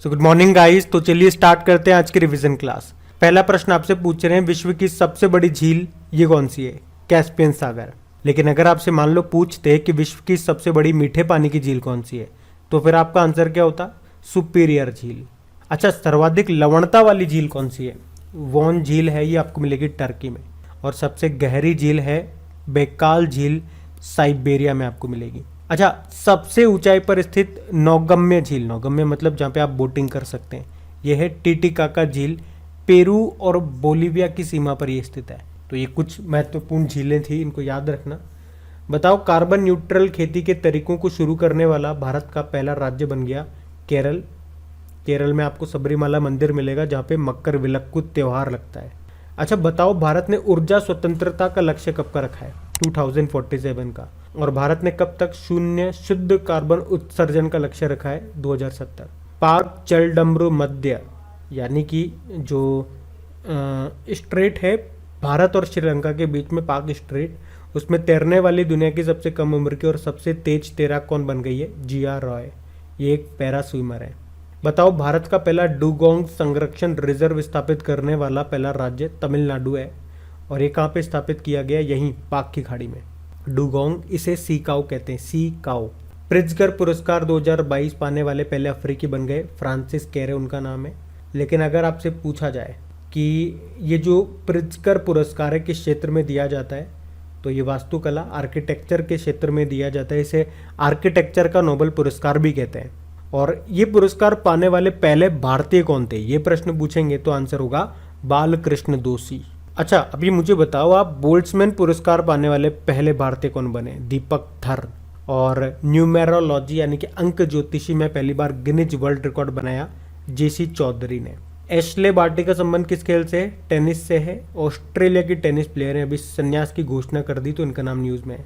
So good morning guys. तो चलिए start करते हैं आज की रिवीजन क्लास। पहला प्रश्न आपसे पूछ रहे हैं विश्व की सबसे बड़ी झील ये कौन सी है? कैस्पियन सागर। लेकिन अगर आपसे मान लो पूछते कि विश्व की सबसे बड़ी मीठे पानी की झील कौन सी है, तो फिर आपका आंसर क्या होता? सुपीरियर झील। अच्छा, सर्वाधिक लवणता वाली झील कौन सी है? वॉन झील है, ये आपको मिलेगी टर्की में। और सबसे गहरी झील है बेकाल झील, साइबेरिया में आपको मिलेगी। अच्छा, सबसे ऊंचाई पर स्थित नौगम्य झील, नौगम्य मतलब जहाँ पे आप बोटिंग कर सकते हैं, यह है टिटिकाका झील, पेरू और बोलीविया की सीमा पर ये स्थित है। तो ये कुछ महत्वपूर्ण झीलें थी, इनको याद रखना। बताओ, कार्बन न्यूट्रल खेती के तरीकों को शुरू करने वाला भारत का पहला राज्य बन गया केरल। केरल में आपको सबरीमाला मंदिर मिलेगा जहाँ पे मकर विलक्कु त्योहार लगता है। अच्छा बताओ, भारत ने ऊर्जा स्वतंत्रता का लक्ष्य कब का रखा है? 2047 का। और भारत ने कब तक शून्य शुद्ध कार्बन उत्सर्जन का लक्ष्य रखा है? 2070। पाक जलडमरू मध्य यानी कि जो स्ट्रेट है भारत और श्रीलंका के बीच में, पाक स्ट्रेट, उसमें तैरने वाली दुनिया की सबसे कम उम्र की और सबसे तेज तैराक कौन बन गई है? GR रॉय। ये एक पैरा स्विमर है। बताओ, भारत का पहला डुगोंग संरक्षण रिजर्व स्थापित करने वाला पहला राज्य तमिलनाडु है। और ये कहाँ पे स्थापित किया गया? यहीं पाक की खाड़ी में। डुगोंग, इसे सी काओ कहते हैं, सी काओ। प्रिट्जकर पुरस्कार 2022 पाने वाले पहले अफ्रीकी बन गए फ्रांसिस कैरे, उनका नाम है। लेकिन अगर आपसे पूछा जाए कि ये जो प्रिट्जकर पुरस्कार है किस क्षेत्र में दिया जाता है, तो ये वास्तुकला, आर्किटेक्चर के क्षेत्र में दिया जाता है। इसे आर्किटेक्चर का नोबेल पुरस्कार भी कहते हैं। और ये पुरस्कार पाने वाले पहले भारतीय कौन थे, ये प्रश्न पूछेंगे तो आंसर होगा बालकृष्ण दोषी। अच्छा, अभी मुझे बताओ, आप बोल्ट्जमैन पुरस्कार पाने वाले पहले भारतीय कौन बने? दीपक थर। और न्यूमेरोलॉजी यानी कि अंक ज्योतिषी में पहली बार गिनीज वर्ल्ड रिकॉर्ड बनाया JC चौधरी ने। एशले बार्टी का संबंध किस खेल से है? टेनिस से है। ऑस्ट्रेलिया की टेनिस प्लेयर है, अभी संन्यास की घोषणा कर दी तो इनका नाम न्यूज़ में है।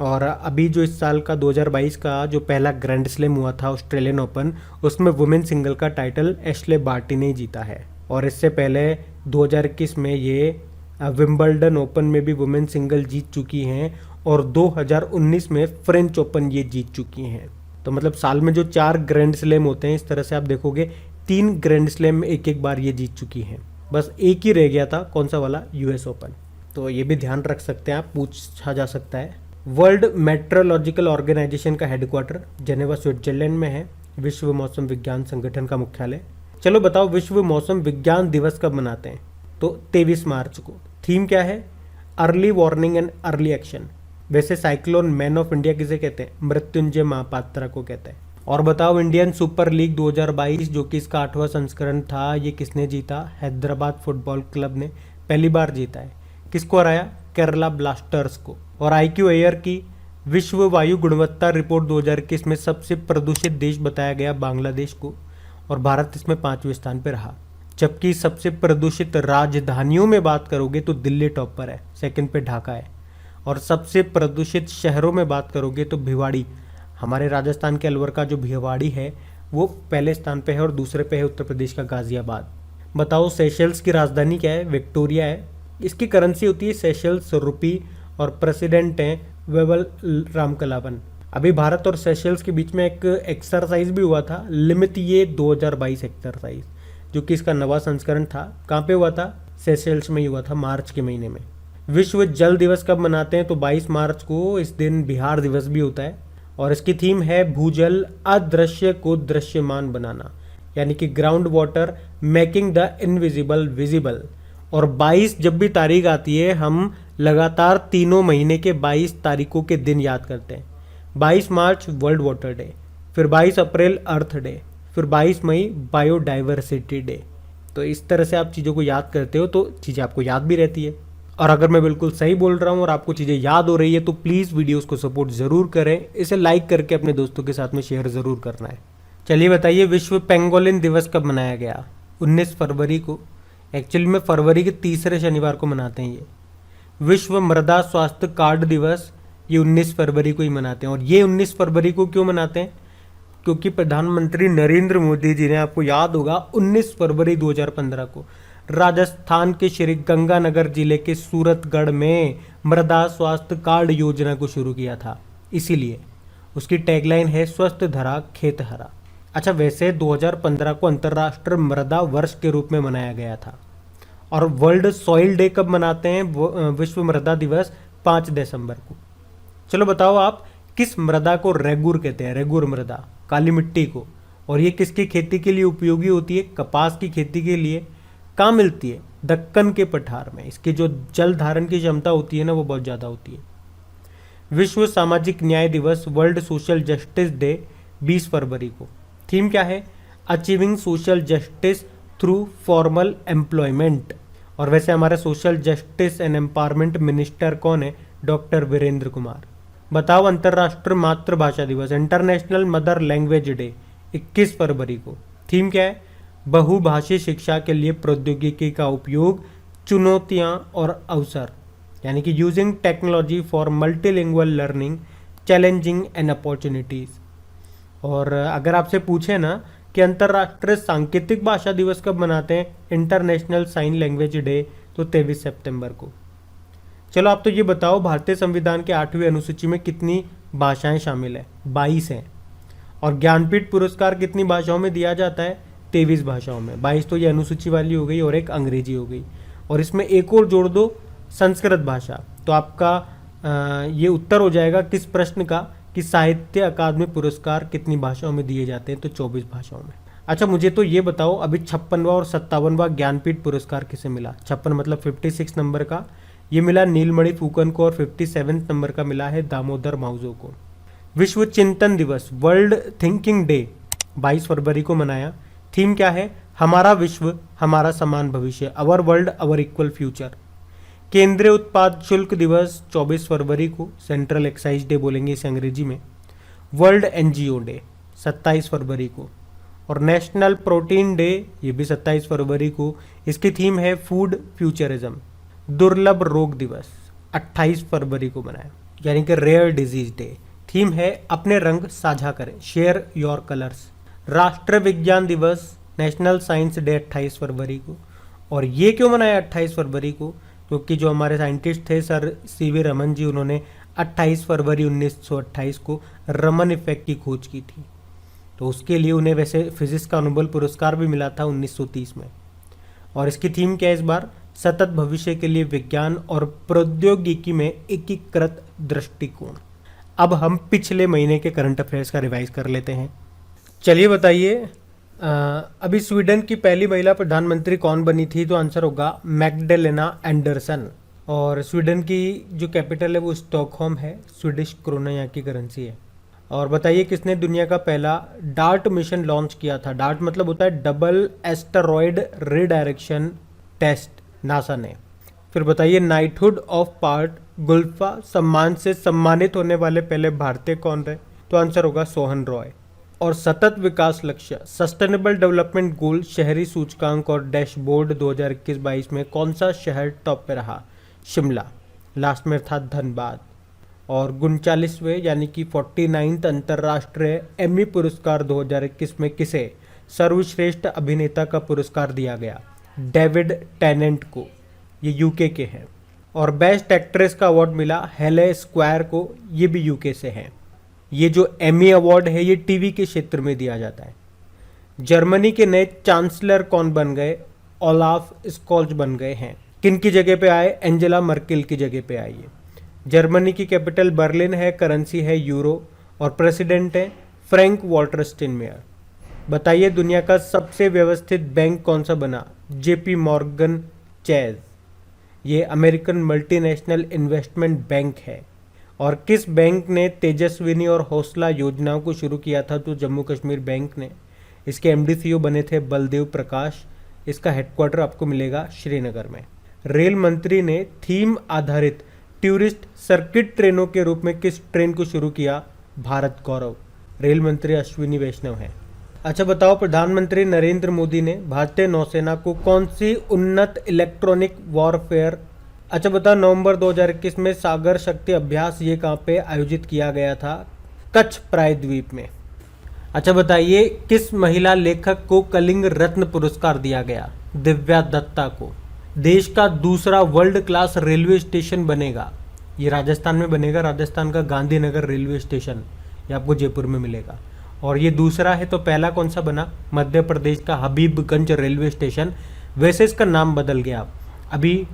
और अभी जो इस साल का 2022 का जो पहला ग्रैंड स्लैम हुआ था ऑस्ट्रेलियन ओपन, उसमें वुमेन सिंगल का टाइटल एशले बार्टी ने जीता है। और इससे पहले 2021 में ये विंबलडन ओपन में भी वुमेन सिंगल जीत चुकी हैं। और 2019 में फ्रेंच ओपन ये जीत चुकी हैं। तो मतलब साल में जो 4 ग्रैंड स्लैम होते हैं, इस तरह से आप देखोगे 3 ग्रैंड स्लैम में एक एक बार ये जीत चुकी हैं। बस एक ही रह गया था, कौन सा वाला? US open. तो ये भी ध्यान रख सकते हैं आप, पूछा जा सकता है। वर्ल्ड मेट्रोलॉजिकल ऑर्गेनाइजेशन का हेडक्वार्टर जेनेवा स्विट्जरलैंड में है। विश्व मौसम विज्ञान संगठन का मुख्यालय। चलो बताओ, विश्व मौसम विज्ञान दिवस कब मनाते हैं? तो 23 मार्च को। थीम क्या है? Early warning and early action. वैसे साइक्लोन मैन ऑफ इंडिया किसे कहते हैं? मृत्युंजय महापात्रा को कहते हैं। और बताओ, इंडियन सुपर लीग 2022 जो कि इसका 8वां संस्करण था, ये किसने जीता? हैदराबाद फुटबॉल क्लब ने पहली बार जीता है। किसको हराया? केरला ब्लास्टर्स को। और IQ एयर की विश्व वायु गुणवत्ता रिपोर्ट 2021 में सबसे प्रदूषित देश बताया गया बांग्लादेश को। और भारत इसमें 5वें स्थान पर रहा। जबकि सबसे प्रदूषित राजधानियों में बात करोगे तो दिल्ली टॉप पर है, सेकंड पे ढाका है। और सबसे प्रदूषित शहरों में बात करोगे तो भिवाड़ी, हमारे राजस्थान के अलवर का जो भिवाड़ी है वो पहले स्थान पे है। और दूसरे पे है उत्तर प्रदेश का गाजियाबाद। बताओ, सेशल्स की राजधानी क्या है? विक्टोरिया है। इसकी करेंसी होती है सेशल्स रुपी। और प्रेसिडेंट हैं वेवल रामकलावन। अभी भारत और सेशल्स के बीच में एक एक्सरसाइज भी हुआ था, लिमिट ये 2022 एक्सरसाइज, जो कि इसका नवा संस्करण था। कहाँ पे हुआ था? सेशल्स में ही हुआ था, मार्च के महीने में। विश्व जल दिवस कब मनाते हैं? तो 22 मार्च को। इस दिन बिहार दिवस भी होता है। और इसकी थीम है भूजल अदृश्य को दृश्यमान बनाना, यानी कि ground water making the invisible visible. और 22 जब भी तारीख आती है, हम लगातार तीनों महीने के 22 तारीखों के दिन याद करते हैं। 22 मार्च वर्ल्ड वाटर डे, फिर 22 अप्रैल अर्थ डे, फिर 22 मई बायोडाइवर्सिटी डे। तो इस तरह से आप चीज़ों को याद करते हो तो चीज़ें आपको याद भी रहती है। और अगर मैं बिल्कुल सही बोल रहा हूँ और आपको चीज़ें याद हो रही है तो प्लीज़ वीडियोस को सपोर्ट ज़रूर करें। इसे लाइक करके अपने दोस्तों के साथ में शेयर ज़रूर करना है। चलिए बताइए, विश्व पेंगोलिन दिवस कब मनाया गया? 19 फरवरी को। एक्चुअली में फरवरी के तीसरे शनिवार को मनाते हैं ये। विश्व मृदा स्वास्थ्य कार्ड दिवस ये 19 फरवरी को ही मनाते हैं। और ये 19 फरवरी को क्यों मनाते हैं? क्योंकि प्रधानमंत्री नरेंद्र मोदी जी ने, आपको याद होगा, 19 फरवरी 2015 को राजस्थान के श्री गंगानगर जिले के सूरतगढ़ में मृदा स्वास्थ्य कार्ड योजना को शुरू किया था। इसीलिए उसकी टैगलाइन है स्वस्थ धरा खेत हरा। अच्छा, वैसे 2015 को अंतर्राष्ट्रीय मृदा वर्ष के रूप में मनाया गया था। और वर्ल्ड सॉइल डे कब मनाते हैं? विश्व मृदा दिवस 5 दिसंबर को। चलो बताओ आप, किस मृदा को रेगुर कहते हैं? रेगुर मृदा, काली मिट्टी को। और ये किसकी खेती के लिए उपयोगी होती है? कपास की खेती के लिए। कहाँ मिलती है? दक्कन के पठार में। इसकी जो जल धारण की क्षमता होती है ना, वो बहुत ज़्यादा होती है। विश्व सामाजिक न्याय दिवस, वर्ल्ड सोशल जस्टिस डे 20 फरवरी को। थीम क्या है? Achieving social justice through formal employment. और वैसे हमारे social justice and empowerment minister कौन है? डॉक्टर वीरेंद्र कुमार। बताओ अंतर्राष्ट्रीय मातृभाषा दिवस, इंटरनेशनल मदर लैंग्वेज डे 21 फरवरी को। थीम क्या है? बहुभाषी शिक्षा के लिए प्रौद्योगिकी का उपयोग, चुनौतियां और अवसर, यानी कि using technology for multilingual learning, challenging and opportunities. और अगर आपसे पूछे ना कि अंतर्राष्ट्रीय सांकेतिक भाषा दिवस कब मनाते हैं? इंटरनेशनल साइन लैंग्वेज डे तो 23 सितंबर को। चलो आप तो ये बताओ, भारतीय संविधान के 8वीं अनुसूची में कितनी भाषाएं शामिल है? 22 हैं। और ज्ञानपीठ पुरस्कार कितनी भाषाओं में दिया जाता है? 23 भाषाओं में। 22 तो ये अनुसूची वाली हो गई और एक अंग्रेजी हो गई। और इसमें एक और जोड़ दो, संस्कृत भाषा। तो आपका ये उत्तर हो जाएगा किस प्रश्न का, कि साहित्य अकादमी पुरस्कार कितनी भाषाओं में दिए जाते हैं? तो 24 भाषाओं में। अच्छा, मुझे तो ये बताओ, अभी 56वां और 57वां ज्ञानपीठ पुरस्कार किसे मिला? 56 मतलब 56 नंबर का, ये मिला नीलमणि फूकन को। और 57 नंबर का मिला है दामोदर माउजो को। विश्व चिंतन दिवस, वर्ल्ड थिंकिंग डे 22 फरवरी को मनाया। थीम क्या है? हमारा विश्व, हमारा समान भविष्य, अवर वर्ल्ड अवर इक्वल फ्यूचर। केंद्रीय उत्पाद शुल्क दिवस 24 फरवरी को, सेंट्रल एक्साइज डे बोलेंगे इसे अंग्रेजी में। वर्ल्ड एनजीओ डे 27 फरवरी को। और नेशनल प्रोटीन डे, ये भी 27 फरवरी को। इसकी थीम है फूड फ्यूचरिज्म। दुर्लभ रोग दिवस 28 फरवरी को मनाया, यानी कि रेयर डिजीज डे। थीम है अपने रंग साझा करें, शेयर योर कलर्स। राष्ट्रीय विज्ञान दिवस, नेशनल साइंस डे 28 फरवरी को। और ये क्यों मनाया 28 फरवरी को? क्योंकि जो हमारे साइंटिस्ट थे सर सीवी रमन जी, उन्होंने 28 फरवरी 1928 को रमन इफेक्ट की खोज की थी। तो उसके लिए उन्हें वैसे फिजिक्स का नोबेल पुरस्कार भी मिला था 1930 में। और इसकी थीम क्या है इस बार? सतत भविष्य के लिए विज्ञान और प्रौद्योगिकी में एकीकृत दृष्टिकोण। अब हम पिछले महीने के करंट अफेयर्स का रिवाइज कर लेते हैं। चलिए बताइए, अभी स्वीडन की पहली महिला प्रधानमंत्री कौन बनी थी? तो आंसर होगा मैग्डेलेना एंडरसन। और स्वीडन की जो कैपिटल है वो स्टॉकहोम है। स्वीडिश क्रोना यहाँ की करेंसी है। और बताइए किसने दुनिया का पहला डार्ट मिशन लॉन्च किया था? डार्ट मतलब होता है double asteroid redirection test, NASA ने। फिर बताइए नाइटहुड ऑफ पार्ट गुल्फा सम्मान से सम्मानित होने वाले पहले भारतीय कौन रहे? तो आंसर होगा सोहन रॉय। और सतत विकास लक्ष्य, सस्टेनेबल डेवलपमेंट गोल, शहरी सूचकांक और डैशबोर्ड 2021-22 में कौन सा शहर टॉप पे रहा? शिमला। लास्ट में था धनबाद। और 39वें यानी कि 49th अंतर्राष्ट्रीय एमी पुरस्कार 2021 में किसे सर्वश्रेष्ठ अभिनेता का पुरस्कार दिया गया? डेविड टेनेंट को, ये यूके के हैं। और बेस्ट एक्ट्रेस का अवार्ड मिला हेले स्क्वायर को, ये भी यूके से हैं। ये जो एमी अवार्ड है ये टीवी के क्षेत्र में दिया जाता है। जर्मनी के नए चांसलर कौन बन गए? ओलाफ स्कॉल्ज बन गए हैं। किन की जगह पे आए? एंजेला मर्केल की जगह पे आई है। जर्मनी की कैपिटल बर्लिन है, करेंसी है यूरो और प्रेसिडेंट है फ्रैंक वॉल्टर स्टाइनमायर। बताइए दुनिया का सबसे व्यवस्थित बैंक कौन सा बना? JP Morgan chase. ये अमेरिकन मल्टीनेशनल इन्वेस्टमेंट बैंक है। और किस बैंक ने तेजस्विनी और हौसला योजनाओं को शुरू किया था? तो जम्मू कश्मीर बैंक ने। इसके एमडी सीईओ बने थे बलदेव प्रकाश। इसका हेडक्वार्टर आपको मिलेगा श्रीनगर में। रेल मंत्री ने थीम आधारित टूरिस्ट सर्किट ट्रेनों के रूप में किस ट्रेन को शुरू किया? भारत गौरव। रेल मंत्री अश्विनी वैष्णव हैं। अच्छा बताओ, प्रधानमंत्री नरेंद्र मोदी ने भारतीय नौसेना को कौन सी उन्नत इलेक्ट्रॉनिक वॉरफेयर, अच्छा बताओ, नवंबर 2021 में सागर शक्ति अभ्यास ये कहाँ पे आयोजित किया गया था? कच्छ प्रायद्वीप में। अच्छा बताइए किस महिला लेखक को कलिंग रत्न पुरस्कार दिया गया? दिव्या दत्ता को। देश का दूसरा वर्ल्ड क्लास रेलवे स्टेशन बनेगा, ये राजस्थान में बनेगा। राजस्थान का गांधीनगर रेलवे स्टेशन, ये आपको जयपुर में मिलेगा। और ये दूसरा है तो पहला कौन सा बना? मध्य प्रदेश का हबीबगंज रेलवे स्टेशन। वैसे इसका नाम बदल गया, अभी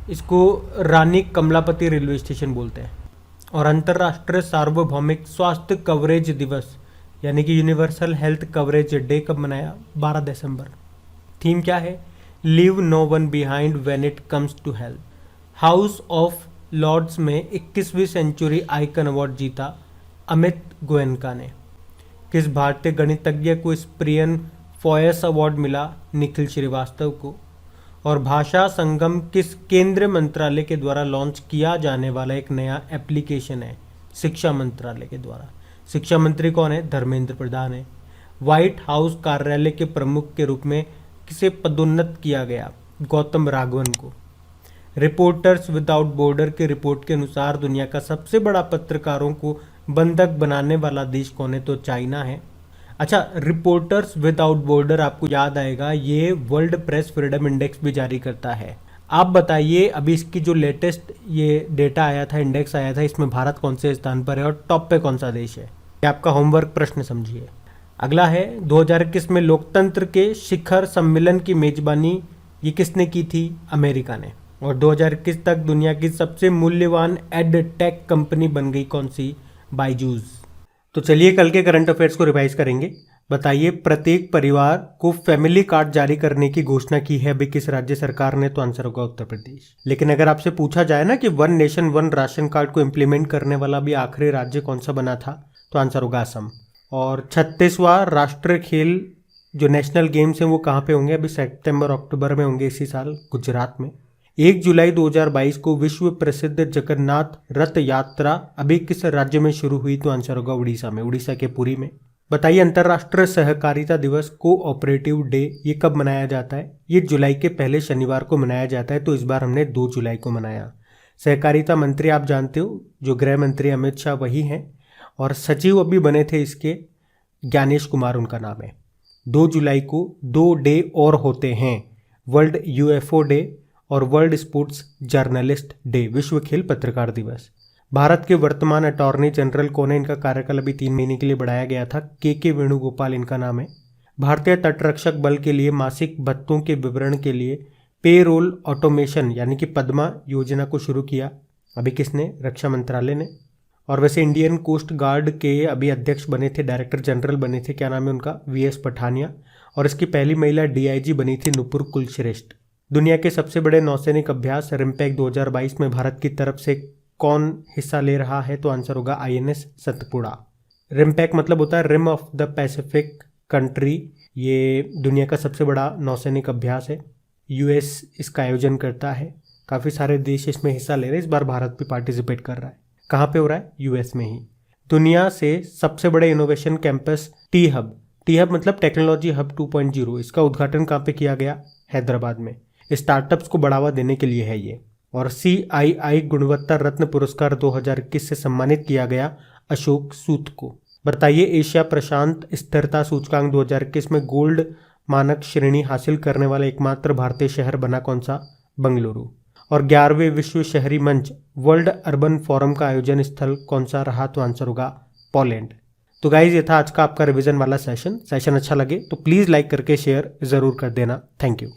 इसको रानी कमलापति रेलवे स्टेशन बोलते हैं। और अंतर्राष्ट्रीय सार्वभौमिक स्वास्थ्य कवरेज दिवस यानी कि यूनिवर्सल हेल्थ कवरेज डे कब मनाया? 12 दिसंबर। थीम क्या है? Leave no one behind when it comes to health. House of Lords में 21वीं सेंचुरी आइकन अवार्ड जीता अमित गोयनका ने। किस भारतीय गणितज्ञ को स्प्रियन फॉयस अवार्ड मिला? निखिल श्रीवास्तव को। और भाषा संगम किस केंद्रीय मंत्रालय के द्वारा लॉन्च किया जाने वाला एक नया एप्लीकेशन है? शिक्षा मंत्रालय के द्वारा। शिक्षा मंत्री कौन है? धर्मेंद्र प्रधान है। व्हाइट हाउस कार्यालय के प्रमुख के रूप में किसे पदोन्नत किया गया? गौतम राघवन को। रिपोर्टर्स विदाउट बॉर्डर की रिपोर्ट के अनुसार दुनिया का सबसे बड़ा पत्रकारों को बंधक बनाने वाला देश कौन है? तो चाइना है। अच्छा, रिपोर्टर्स विदाउट बॉर्डर आपको याद आएगा, ये वर्ल्ड प्रेस फ्रीडम इंडेक्स भी जारी करता है। आप बताइए अभी इसकी जो लेटेस्ट ये डेटा आया था, इंडेक्स आया था, इसमें भारत कौन से स्थान पर है और टॉप पे कौन सा देश है? ये आपका होमवर्क प्रश्न समझिए। अगला है 2021 में लोकतंत्र के शिखर सम्मेलन की मेजबानी ये किसने की थी? अमेरिका ने। और 2021 तक दुनिया की सबसे मूल्यवान एड टेक कंपनी बन गई कौन सी? बायजूस। तो चलिए कल के करंट अफेयर्स को रिवाइज करेंगे। बताइए प्रत्येक परिवार को फैमिली कार्ड जारी करने की घोषणा की है अभी किस राज्य सरकार ने? तो आंसर होगा उत्तर प्रदेश। लेकिन अगर आपसे पूछा जाए ना कि one nation one ration card को इम्प्लीमेंट करने वाला भी आखिरी राज्य कौन सा बना था? तो आंसर होगा असम। और 36वां राष्ट्रीय खेल जो नेशनल गेम्स हैं वो कहाँ पे होंगे? अभी सितंबर अक्टूबर में होंगे इसी साल, गुजरात में। 1 जुलाई 2022 को विश्व प्रसिद्ध जगन्नाथ रथ यात्रा अभी किस राज्य में शुरू हुई? तो आंसर होगा उड़ीसा में, उड़ीसा के पुरी में। बताइए अंतर्राष्ट्रीय सहकारिता दिवस कोऑपरेटिव डे ये कब मनाया जाता है? ये जुलाई के पहले शनिवार को मनाया जाता है, तो इस बार हमने 2 जुलाई को मनाया। सहकारिता मंत्री आप जानते हो, जो गृह मंत्री अमित शाह वही हैं, और सचिव अभी बने थे इसके ज्ञानेश कुमार उनका नाम है। 2 जुलाई को 2 डे और होते हैं, वर्ल्ड यूएफओ डे और वर्ल्ड स्पोर्ट्स जर्नलिस्ट डे, विश्व खेल पत्रकार दिवस। भारत के वर्तमान अटॉर्नी जनरल कौन है? इनका कार्यकाल अभी 3 महीने के लिए बढ़ाया गया था, के वेणुगोपाल इनका नाम है। भारतीय तटरक्षक बल के लिए मासिक भत्तों के विवरण के लिए पेरोल ऑटोमेशन यानी कि पद्मा योजना को शुरू किया अभी किसने? रक्षा मंत्रालय ने। और वैसे इंडियन कोस्ट गार्ड के अभी अध्यक्ष बने थे, डायरेक्टर जनरल बने थे, क्या नाम है उनका? वीएस पठानिया। और इसकी पहली महिला डीआईजी बनी थी नुपुर कुलश्रेष्ठ। दुनिया के सबसे बड़े नौसैनिक अभ्यास रिम्पैक 2022 में भारत की तरफ से कौन हिस्सा ले रहा है? तो आंसर होगा आईएनएस सतपुड़ा। रिम्पैक मतलब होता है rim of the Pacific country. ये दुनिया का सबसे बड़ा नौसैनिक अभ्यास है, यूएस इसका आयोजन करता है। काफ़ी सारे देश इसमें हिस्सा ले रहे हैं, इस बार भारत भी पार्टिसिपेट कर रहा है। कहाँ पे हो रहा है? यूएस में ही। दुनिया से सबसे बड़े इनोवेशन कैंपस टी हब मतलब टेक्नोलॉजी हब 2.0, इसका उद्घाटन कहाँ पे किया गया? हैदराबाद में। स्टार्टअप्स को बढ़ावा देने के लिए है ये। और CII गुणवत्ता रत्न पुरस्कार 2021 से सम्मानित किया गया अशोक सूद को। बताइए एशिया प्रशांत स्थिरता सूचकांक 2021 में गोल्ड मानक श्रेणी हासिल करने वाला एकमात्र भारतीय शहर बना कौन सा? बेंगलुरु। और 11वें विश्व शहरी मंच वर्ल्ड अर्बन फोरम का आयोजन स्थल कौन सा रहा? तो आंसर होगा पोलैंड। तो गाइज ये था आज का आपका रिवीजन वाला सेशन अच्छा लगे तो प्लीज़ लाइक करके शेयर ज़रूर कर देना। Thank you.